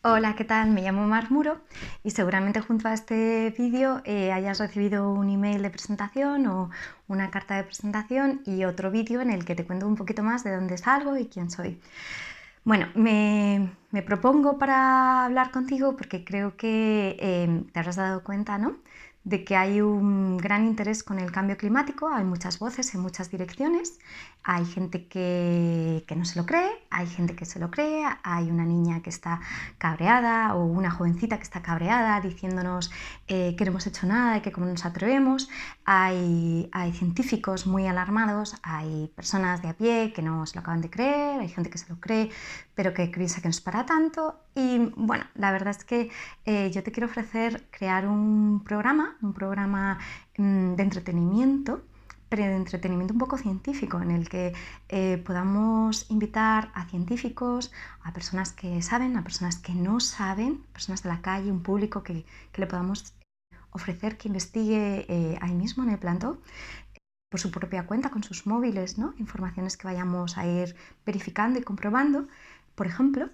Hola, ¿qué tal? Me llamo Mar Muro y seguramente junto a este vídeo hayas recibido un email de presentación o una carta de presentación y otro vídeo en el que te cuento un poquito más de dónde salgo y quién soy. Bueno, me propongo para hablar contigo porque creo que te habrás dado cuenta, ¿no?, de que hay un gran interés con el cambio climático, hay muchas voces en muchas direcciones, hay gente que no se lo cree, hay gente que se lo cree, hay una niña que está cabreada o una jovencita que está cabreada diciéndonos que no hemos hecho nada y que cómo nos atrevemos, hay científicos muy alarmados, hay personas de a pie que no se lo acaban de creer, hay gente que se lo cree pero que piensa que no es para tanto. Y bueno, la verdad es que yo te quiero ofrecer crear un programa de entretenimiento, pero de entretenimiento un poco científico, en el que podamos invitar a científicos, a personas que saben, a personas que no saben, personas de la calle, un público que le podamos ofrecer que investigue ahí mismo en el plantón por su propia cuenta, con sus móviles, ¿no?, informaciones que vayamos a ir verificando y comprobando. Por ejemplo,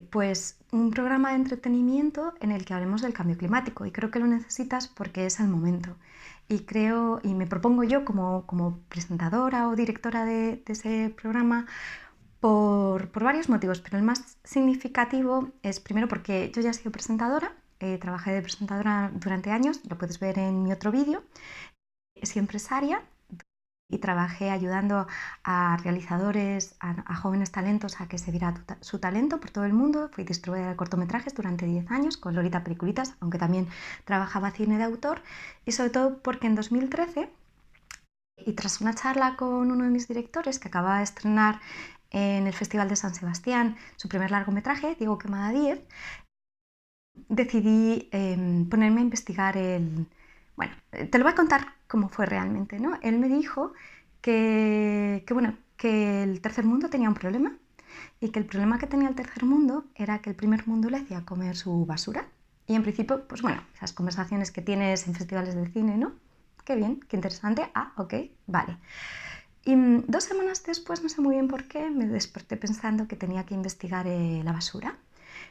pues un programa de entretenimiento en el que hablemos del cambio climático, y creo que lo necesitas porque es el momento. Y creo, y me propongo yo como presentadora o directora de ese programa por varios motivos, pero el más significativo es primero porque yo ya he sido presentadora, trabajé de presentadora durante años, lo puedes ver en mi otro vídeo. Soy empresaria y trabajé ayudando a realizadores, a jóvenes talentos a que se viera su talento por todo el mundo. Fui distribuidora de cortometrajes durante 10 años con Lolita Peliculitas, aunque también trabajaba cine de autor, y sobre todo porque en 2013, y tras una charla con uno de mis directores que acababa de estrenar en el Festival de San Sebastián su primer largometraje, Diego Quemada 10, decidí ponerme a investigar Bueno, te lo voy a contar cómo fue realmente, ¿no? Él me dijo bueno, que el tercer mundo tenía un problema y que el problema que tenía el tercer mundo era que el primer mundo le hacía comer su basura. Y en principio, pues bueno, esas conversaciones que tienes en festivales de cine, ¿no? Qué bien, qué interesante. Ah, ok, vale. Y 2 semanas después, no sé muy bien por qué, me desperté pensando que tenía que investigar la basura.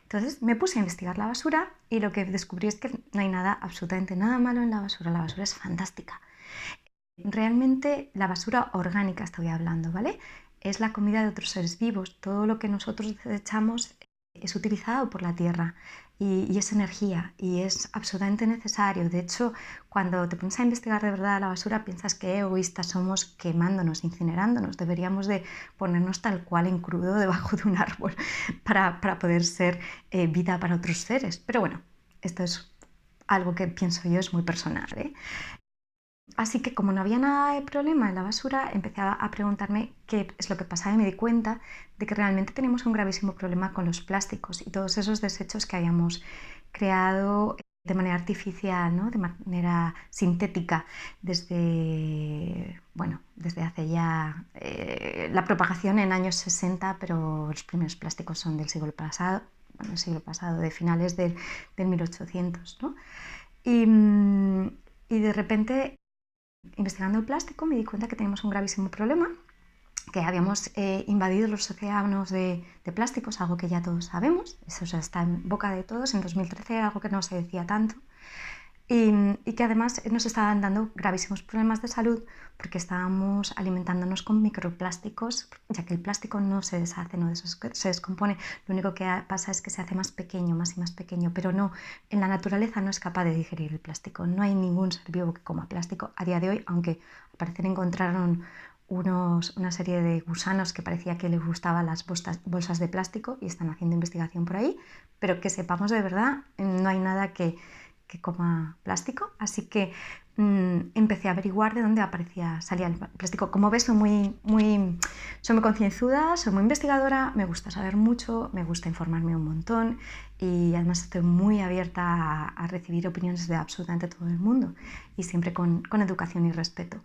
Entonces me puse a investigar la basura y lo que descubrí es que no hay nada, absolutamente nada malo en la basura. La basura es fantástica. Realmente la basura orgánica estoy hablando, ¿vale? Es la comida de otros seres vivos. Todo lo que nosotros desechamos es utilizado por la tierra y es energía y es absolutamente necesario. De hecho, cuando te pones a investigar de verdad la basura, piensas que egoístas somos quemándonos, incinerándonos. Deberíamos de ponernos tal cual en crudo debajo de un árbol para poder ser vida para otros seres. Pero bueno, esto es algo que pienso yo, es muy personal, ¿eh? Así que como no había nada de problema en la basura, empecé a preguntarme qué es lo que pasaba y me di cuenta de que realmente tenemos un gravísimo problema con los plásticos y todos esos desechos que habíamos creado de manera artificial, ¿no?, de manera sintética, desde hace ya la propagación en años 60, pero los primeros plásticos son del siglo pasado, de finales del 1800, ¿no? Y, y de repente, investigando el plástico, me di cuenta que tenemos un gravísimo problema, que habíamos invadido los océanos de plásticos, algo que ya todos sabemos, eso ya está en boca de todos. En 2013 era algo que no se decía tanto, y que además nos estaban dando gravísimos problemas de salud porque estábamos alimentándonos con microplásticos, ya que el plástico no se deshace, no se descompone, lo único que pasa es que se hace más pequeño, más y más pequeño, pero no, en la naturaleza no es capaz de digerir el plástico, no hay ningún ser vivo que coma plástico a día de hoy, aunque al parecer encontraron una serie de gusanos que parecía que les gustaban las bolsas de plástico y están haciendo investigación por ahí, pero que sepamos de verdad, no hay nada que coma plástico, así que empecé a averiguar de dónde salía el plástico. Como ves, soy muy concienzuda, soy muy investigadora, me gusta saber mucho, me gusta informarme un montón y además estoy muy abierta a recibir opiniones de absolutamente todo el mundo y siempre con educación y respeto.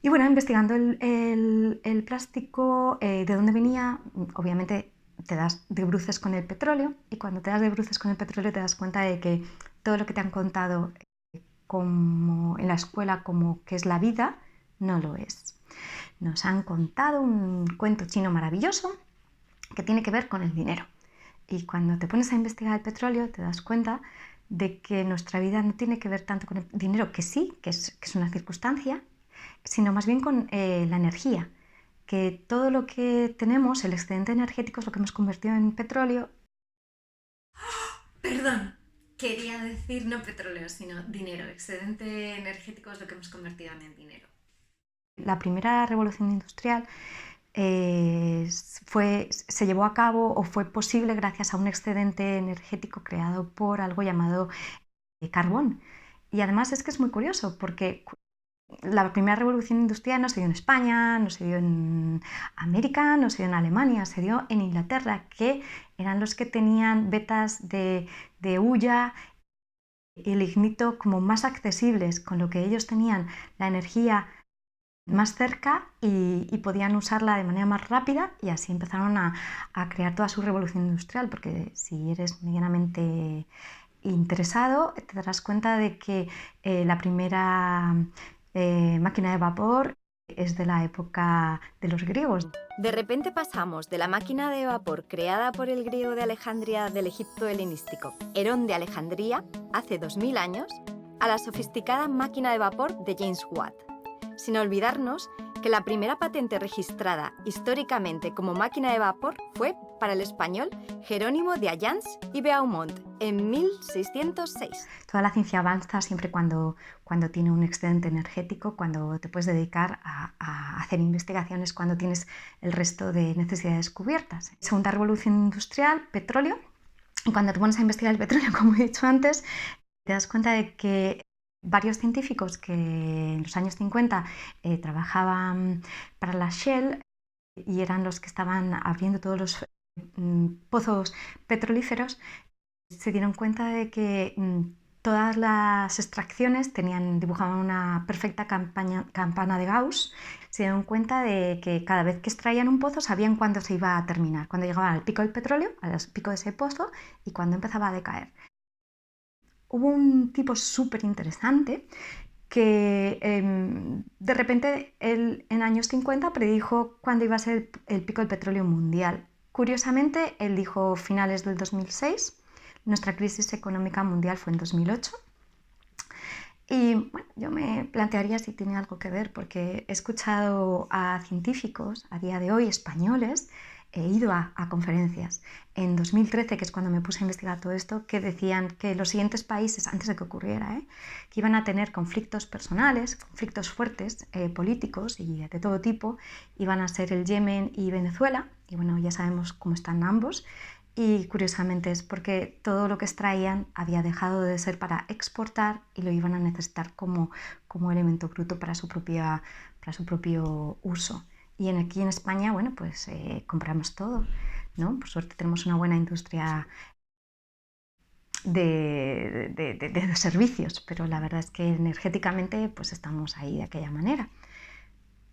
Y bueno, investigando el plástico, de dónde venía, obviamente te das de bruces con el petróleo, y cuando te das de bruces con el petróleo te das cuenta de que todo lo que te han contado como en la escuela como que es la vida, no lo es. Nos han contado un cuento chino maravilloso que tiene que ver con el dinero. Y cuando te pones a investigar el petróleo te das cuenta de que nuestra vida no tiene que ver tanto con el dinero, que sí, que es una circunstancia, sino más bien con la energía, que todo lo que tenemos, el excedente energético, es lo que hemos convertido en petróleo. Perdón, quería decir no petróleo, sino dinero. Excedente energético es lo que hemos convertido en el dinero. La primera revolución industrial se llevó a cabo o fue posible gracias a un excedente energético creado por algo llamado carbón. Y además es que es muy curioso porque la primera revolución industrial no se dio en España, no se dio en América, no se dio en Alemania, se dio en Inglaterra, que eran los que tenían vetas de hulla y lignito como más accesibles, con lo que ellos tenían la energía más cerca y podían usarla de manera más rápida, y así empezaron a crear toda su revolución industrial, porque si eres medianamente interesado te darás cuenta de que la primera máquina de vapor es de la época de los griegos. De repente pasamos de la máquina de vapor creada por el griego de Alejandría del Egipto helenístico, Herón de Alejandría, hace 2000 años, a la sofisticada máquina de vapor de James Watt. Sin olvidarnos que la primera patente registrada históricamente como máquina de vapor fue para el español Jerónimo de Allanz y Beaumont en 1606. Toda la ciencia avanza siempre cuando tiene un excedente energético, cuando te puedes dedicar a hacer investigaciones, cuando tienes el resto de necesidades cubiertas. Segunda revolución industrial, petróleo. Y cuando te pones a investigar el petróleo, como he dicho antes, te das cuenta de que varios científicos que en los años 50 trabajaban para la Shell y eran los que estaban abriendo todos los pozos petrolíferos, se dieron cuenta de que todas las extracciones dibujaban una perfecta campana de Gauss. Se dieron cuenta de que cada vez que extraían un pozo sabían cuándo se iba a terminar, cuándo llegaban al pico del petróleo, al pico de ese pozo, y cuándo empezaba a decaer. Hubo un tipo súper interesante que de repente él en años 50 predijo cuándo iba a ser el pico del petróleo mundial. Curiosamente, él dijo finales del 2006, nuestra crisis económica mundial fue en 2008. Y bueno, yo me plantearía si tiene algo que ver, porque he escuchado a científicos a día de hoy españoles, he ido a conferencias en 2013, que es cuando me puse a investigar todo esto, que decían que los siguientes países, antes de que ocurriera, que iban a tener conflictos personales, conflictos fuertes, políticos y de todo tipo, iban a ser el Yemen y Venezuela, y bueno, ya sabemos cómo están ambos. Y curiosamente es porque todo lo que extraían había dejado de ser para exportar y lo iban a necesitar como elemento bruto para su propio uso. Y aquí en España, bueno, pues compramos todo, ¿no? Por suerte tenemos una buena industria de servicios, pero la verdad es que energéticamente pues estamos ahí de aquella manera.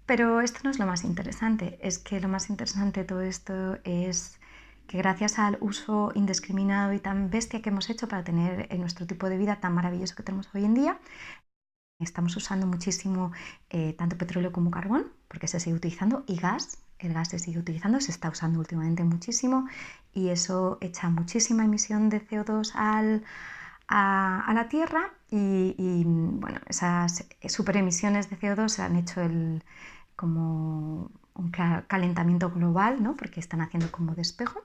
Pero esto no es lo más interesante, es que lo más interesante de todo esto es que gracias al uso indiscriminado y tan bestia que hemos hecho para tener nuestro tipo de vida tan maravilloso que tenemos hoy en día, estamos usando muchísimo tanto petróleo como carbón, porque se sigue utilizando, y gas. El gas se sigue utilizando, se está usando últimamente muchísimo, y eso echa muchísima emisión de CO2 a la Tierra, y bueno, esas superemisiones de CO2 han hecho como un calentamiento global, ¿no? Porque están haciendo como despejo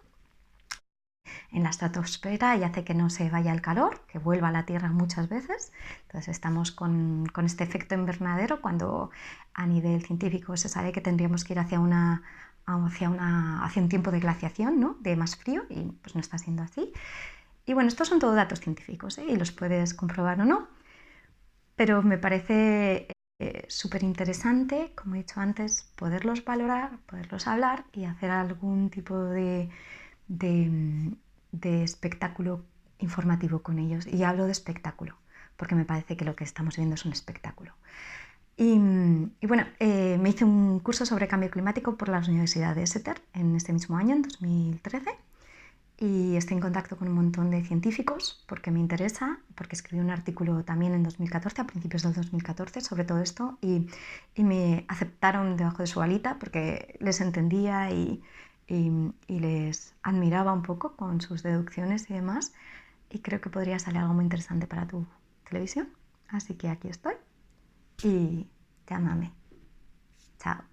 en la estratosfera y hace que no se vaya el calor, que vuelva a la Tierra muchas veces. Entonces estamos con este efecto invernadero, cuando a nivel científico se sabe que tendríamos que ir hacia un tiempo de glaciación, ¿no? De más frío, y pues no está siendo así. Y bueno, estos son todos datos científicos, y los puedes comprobar o no, pero me parece súper interesante, como he dicho antes, poderlos valorar, poderlos hablar y hacer algún tipo de espectáculo informativo con ellos. Y hablo de espectáculo, porque me parece que lo que estamos viendo es un espectáculo. Y bueno, me hice un curso sobre cambio climático por la Universidad de Exeter en este mismo año, en 2013. Y estoy en contacto con un montón de científicos porque me interesa, porque escribí un artículo también en 2014, a principios del 2014, sobre todo esto, y me aceptaron debajo de su alita porque les entendía y y les admiraba un poco con sus deducciones y demás, y creo que podría salir algo muy interesante para tu televisión. Así que aquí estoy y llámame. Chao.